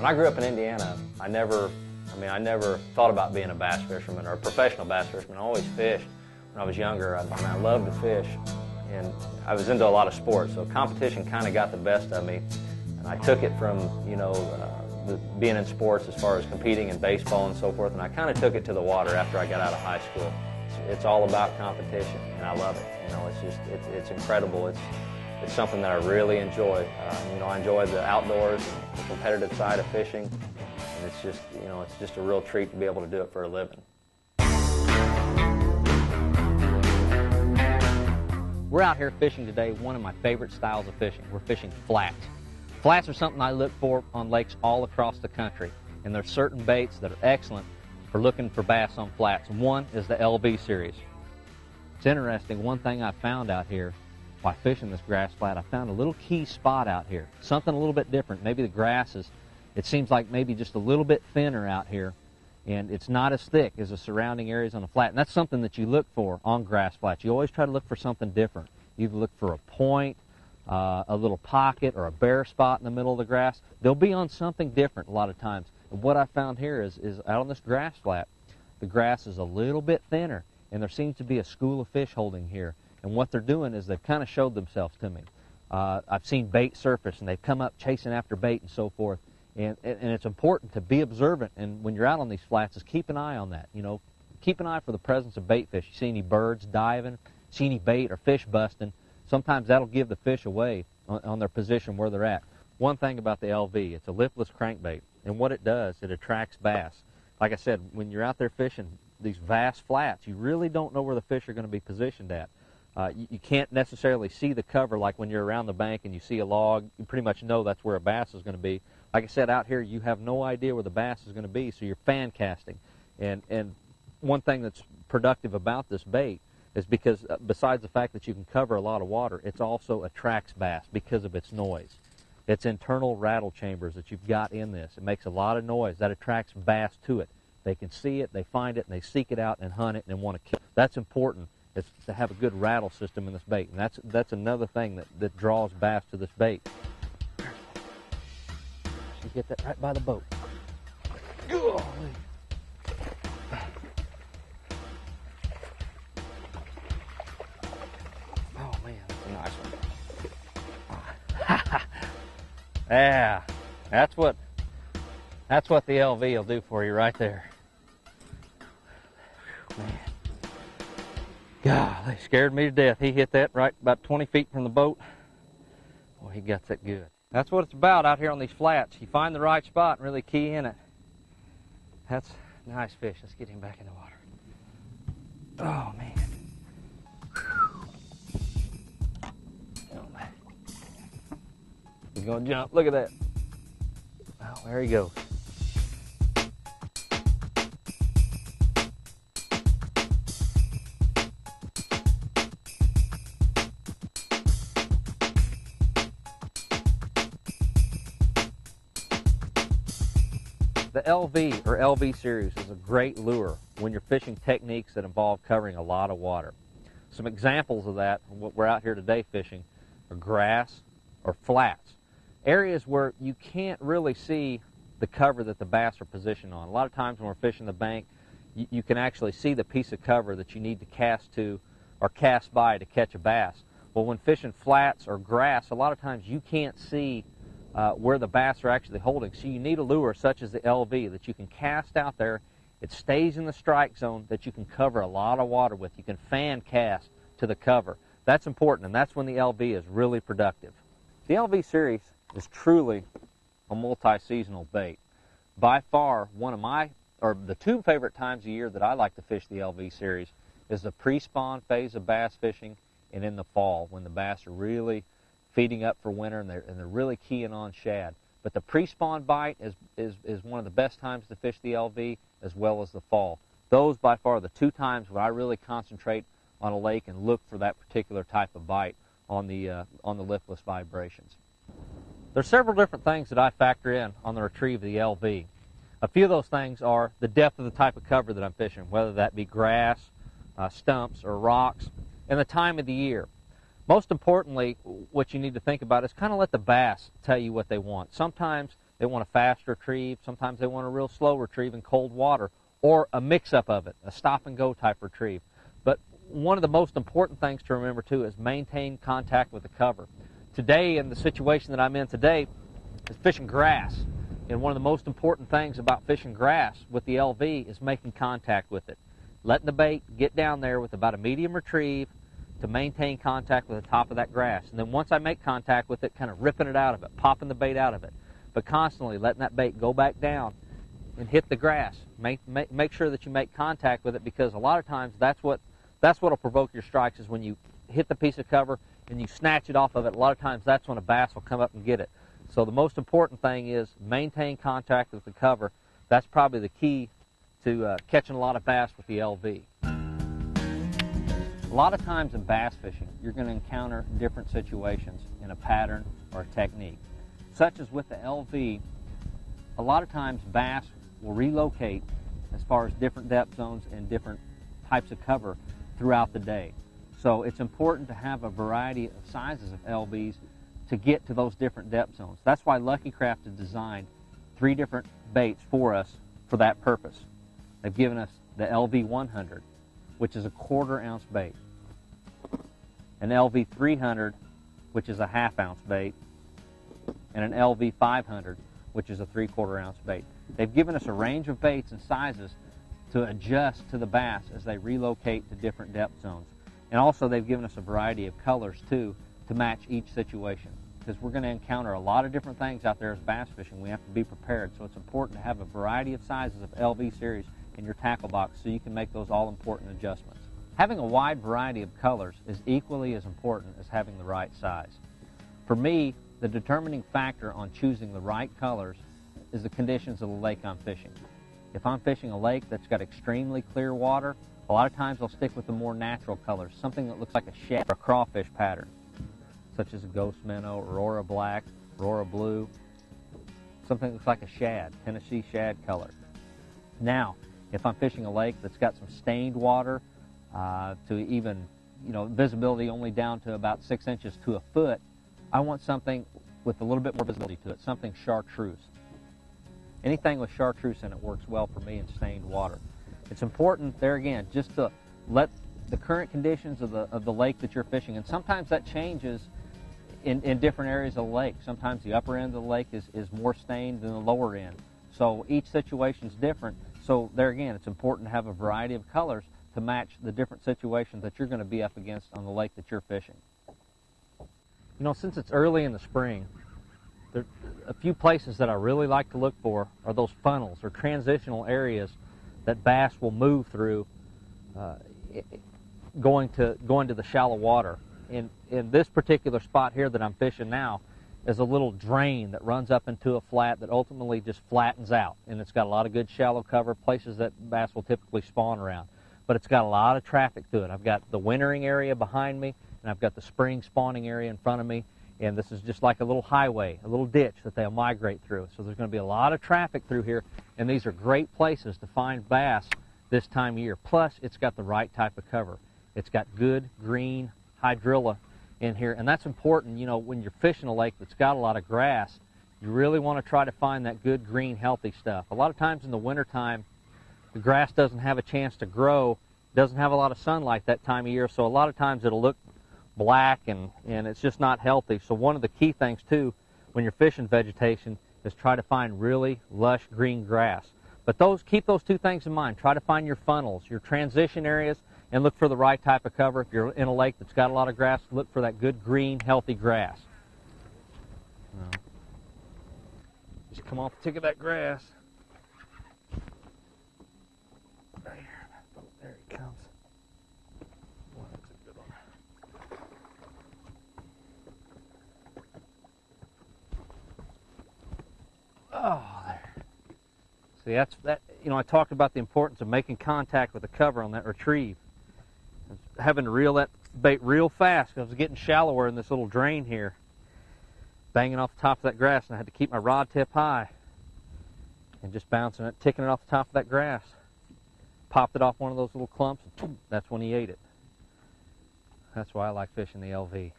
When I grew up in Indiana, I never thought about being a bass fisherman or a professional bass fisherman. I always fished. When I was younger, I loved to fish, and I was into a lot of sports, so competition kind of got the best of me. And I took it from, being in sports as far as competing in baseball and so forth, and I kind of took it to the water after I got out of high school. It's all about competition, and I love it. It's incredible. It's something that I really enjoy. I enjoy the outdoors, the competitive side of fishing, and it's just a real treat to be able to do it for a living. We're out here fishing today, one of my favorite styles of fishing. We're fishing flats. Flats are something I look for on lakes all across the country, and there's certain baits that are excellent for looking for bass on flats. One is the LV series. It's interesting, one thing I found out here while fishing this grass flat, I found a little key spot out here, something a little bit different. Maybe the grass it seems like maybe just a little bit thinner out here, and it's not as thick as the surrounding areas on the flat. And that's something that you look for on grass flats. You always try to look for something different. You look for a point, a little pocket, or a bare spot in the middle of the grass. They'll be on something different a lot of times. And what I found here is out on this grass flat, the grass is a little bit thinner, and there seems to be a school of fish holding here. And what they're doing is they've kind of showed themselves to me. I've seen bait surface, and they've come up chasing after bait and so forth. And it's important to be observant, and when you're out on these flats, is keep an eye on that. Keep an eye for the presence of bait fish. You see any birds diving, see any bait or fish busting, sometimes that'll give the fish away on their position where they're at. One thing about the LV, it's a lipless crankbait, and what it does, it attracts bass. Like I said, when you're out there fishing these vast flats, you really don't know where the fish are going to be positioned at. You can't necessarily see the cover like when you're around the bank and you see a log. You pretty much know that's where a bass is going to be. Like I said, out here you have no idea where the bass is going to be, so you're fan casting. And one thing that's productive about this bait is because besides the fact that you can cover a lot of water, it also attracts bass because of its noise. It's internal rattle chambers that you've got in this. It makes a lot of noise. That attracts bass to it. They can see it, they find it, and they seek it out and hunt it and want to kill it. That's important, is to have a good rattle system in this bait. And that's another thing that draws bass to this bait. You get that right by the boat. Golly. Oh man, that's a nice one. Yeah, that's what the LV will do for you right there. Man, golly, scared me to death. He hit that right about 20 feet from the boat. Boy, he got that good. That's what it's about out here on these flats. You find the right spot and really key in it. That's a nice fish. Let's get him back in the water. Oh, man. Oh, man. He's going to jump. Look at that. Oh, there he goes. The LV or LV series is a great lure when you're fishing techniques that involve covering a lot of water. Some examples of that, what we're out here today fishing, are grass or flats. Areas where you can't really see the cover that the bass are positioned on. A lot of times when we're fishing the bank, you can actually see the piece of cover that you need to cast to or cast by to catch a bass. Well, when fishing flats or grass, a lot of times you can't see where the bass are actually holding. So you need a lure such as the LV that you can cast out there. It stays in the strike zone that you can cover a lot of water with. You can fan cast to the cover. That's important, and that's when the LV is really productive. The LV series is truly a multi-seasonal bait. By far, the two favorite times a year that I like to fish the LV series is the pre-spawn phase of bass fishing and in the fall when the bass are really feeding up for winter and they're really keying on shad. But the pre-spawn bite is one of the best times to fish the LV, as well as the fall. Those by far are the two times when I really concentrate on a lake and look for that particular type of bite on the liftless vibrations. There's several different things that I factor in on the retrieve of the LV. A few of those things are the depth of the type of cover that I'm fishing, whether that be grass, stumps, or rocks, and the time of the year. Most importantly, what you need to think about is kind of let the bass tell you what they want. Sometimes They want a fast retrieve. Sometimes they want a real slow retrieve in cold water, or a mix-up of it, a stop-and-go type retrieve. But one of the most important things to remember, too, is maintain contact with the cover. Today, in the situation that I'm in today, is fishing grass. And one of the most important things about fishing grass with the LV is making contact with it. Letting the bait get down there with about a medium retrieve to maintain contact with the top of that grass. And then once I make contact with it, kind of ripping it out of it, popping the bait out of it. But constantly letting that bait go back down and hit the grass. Make sure that you make contact with it, because a lot of times that's what will provoke your strikes, is when you hit the piece of cover and you snatch it off of it. A lot of times that's when a bass will come up and get it. So the most important thing is maintain contact with the cover. That's probably the key to catching a lot of bass with the LV. A lot of times in bass fishing, you're going to encounter different situations in a pattern or a technique. Such as with the LV, a lot of times bass will relocate as far as different depth zones and different types of cover throughout the day. So it's important to have a variety of sizes of LVs to get to those different depth zones. That's why Lucky Craft has designed 3 different baits for us for that purpose. They've given us the LV 100, which is a 1/4 ounce bait, an LV 300, which is a 1/2 ounce bait, and an LV 500, which is a 3/4 ounce bait. They've given us a range of baits and sizes to adjust to the bass as they relocate to different depth zones. And also they've given us a variety of colors too to match each situation, because we're going to encounter a lot of different things out there as bass fishing. We have to be prepared, so it's important to have a variety of sizes of LV series in your tackle box so you can make those all-important adjustments. Having a wide variety of colors is equally as important as having the right size. For me, the determining factor on choosing the right colors is the conditions of the lake I'm fishing. If I'm fishing a lake that's got extremely clear water, a lot of times I'll stick with the more natural colors, something that looks like a shad or a crawfish pattern, such as a ghost minnow, aurora black, aurora blue, something that looks like a shad, Tennessee shad color. Now, if I'm fishing a lake that's got some stained water, to even, visibility only down to about 6 inches to a foot, I want something with a little bit more visibility to it, something chartreuse. Anything with chartreuse in it works well for me in stained water. It's important there again just to let the current conditions of the lake that you're fishing, and sometimes that changes in different areas of the lake. Sometimes the upper end of the lake is more stained than the lower end. So each situation is different. So there again, it's important to have a variety of colors to match the different situations that you're going to be up against on the lake that you're fishing. Since it's early in the spring, there a few places that I really like to look for are those funnels or transitional areas that bass will move through going to the shallow water. In this particular spot here that I'm fishing now is a little drain that runs up into a flat that ultimately just flattens out, and it's got a lot of good shallow cover, places that bass will typically spawn around. But it's got a lot of traffic to it. I've got the wintering area behind me, and I've got the spring spawning area in front of me, and this is just like a little highway, a little ditch that they'll migrate through. So there's going to be a lot of traffic through here, and these are great places to find bass this time of year. Plus, it's got the right type of cover. It's got good green hydrilla in here, and that's important. When you're fishing a lake that's got a lot of grass, you really want to try to find that good green healthy stuff. A lot of times in the wintertime, the grass doesn't have a chance to grow, doesn't have a lot of sunlight that time of year, so a lot of times it'll look black and it's just not healthy. So one of the key things too when you're fishing vegetation is try to find really lush green grass. But keep those two things in mind. Try to find your funnels, your transition areas, and look for the right type of cover. If you're in a lake that's got a lot of grass, look for that good green healthy grass. Just come off the tip of that grass. There he comes. Boy, that's a good one. Oh, there. See, that's that. I talked about the importance of making contact with the cover on that retrieve. I was having to reel that bait real fast because I was getting shallower in this little drain here, banging off the top of that grass, and I had to keep my rod tip high and just bouncing it, ticking it off the top of that grass. Popped it off one of those little clumps, and that's when he ate it. That's why I like fishing the LV.